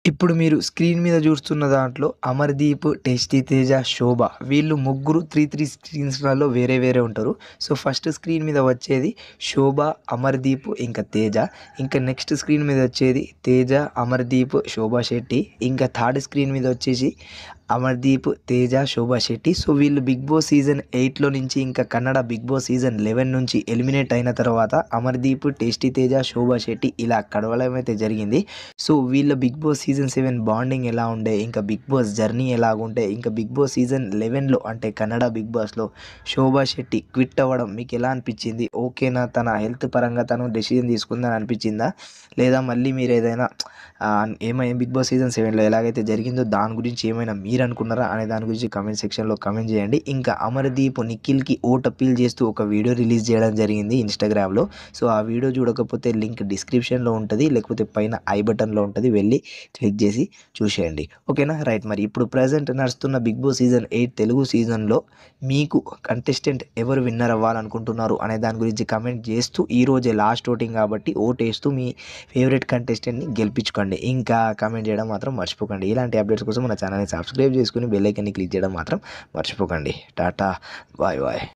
ఇప్పుడు మీరు స్క్రీన్ మీద చూస్తున్న దాంట్లో అమర్‌దీప్, టేస్టీ తేజ, శోభ వీళ్ళు ముగ్గురు 3 స్క్రీన్స్‌లలో వేరే వేరే ఉంటారు. సో, ఫస్ట్ స్క్రీన్ మీద వచ్చేది శోభ, అమర్‌దీప్ ఇంకా తేజ. ఇంకా నెక్స్ట్ స్క్రీన్ మీద వచ్చేది తేజ, అమర్‌దీప్, శోభ శెట్టి. ఇంకా థర్డ్ స్క్రీన్ మీద వచ్చేసి అమర్‌దీప్, తేజ, శోభ శెట్టి. సో, వీళ్ళు 'బిగ్ బాస్' సీజన్ 8లో నుంచి ఇంకా కన్నడ 'బిగ్ బాస్' సీజన్ 11 నుంచి ఎలిమినేట్ అయిన తర్వాత అమర్‌దీప్, టేస్టీ తేజ, శోభ శెట్టి ఇలా కలవడం అయితే జరిగింది. సో, వీళ్ళ 'బిగ్ బాస్' సీజన్ 7 బాండింగ్ ఎలా ఉండే, ఇంకా 'బిగ్ బాస్' జర్నీ ఎలాగుండే, ఇంకా 'బిగ్ బాస్' సీజన్ 11లో అంటే కన్నడ 'బిగ్ బాస్'లో శోభ శెట్టి క్విట్ అవ్వడం మీకు ఎలా అనిపించింది? ఓకేనా? తన హెల్త్ పరంగా తను డెసిషన్ తీసుకుందని అనిపించిందా? లేదా మళ్ళీ మీరు ఏదైనా ఏమైనా 'బిగ్ బాస్' సీజన్ 7లో ఎలాగైతే జరిగిందో దాని గురించి ఏమైనా మీరు అనుకున్నారా అనే దాని గురించి కామెంట్ సెక్షన్‌లో కామెంట్ చేయండి. ఇంకా అమర్‌దీప్ నిఖిల్‌కి ఓట్ అప్పీల్ చేస్తూ ఒక వీడియో రిలీజ్ చేయడం జరిగింది ఇన్‌స్టాగ్రామ్‌లో. సో, ఆ వీడియో చూడకపోతే లింక్ డిస్క్రిప్షన్‌లో ఉంటుంది. లేకపోతే పైన ఐ బటన్‌లో ఉంటుంది. వెళ్ళి క్లిక్ చేసి చూసేయండి. ఓకేనా? రైట్. మరి ఇప్పుడు ప్రెజెంట్ నడుస్తున్న 'బిగ్ బాస్' సీజన్ 8 తెలుగు సీజన్‌లో మీకు కంటెస్టెంట్ ఎవరు విన్నర్ అవ్వాలనుకుంటున్నారు అనే దాని గురించి కామెంట్ చేస్తూ ఈరోజే లాస్ట్ ఓటింగ్ కాబట్టి ఓటేస్తూ మీ ఫేవరెట్ కంటెస్టెంట్‌ని గెలిపించుకోండి. ఇంకా కామెంట్ చేయడం మాత్రం మర్చిపోకండి. ఇలాంటి అప్డేట్స్ కోసం మన ఛానల్‌ని సబ్స్క్రైబ్ చేసుకొని బెల్ ఐకాన్‌ని క్లిక్ చేయడం మాత్రం మర్చిపోకండి. టాటా. Bye bye.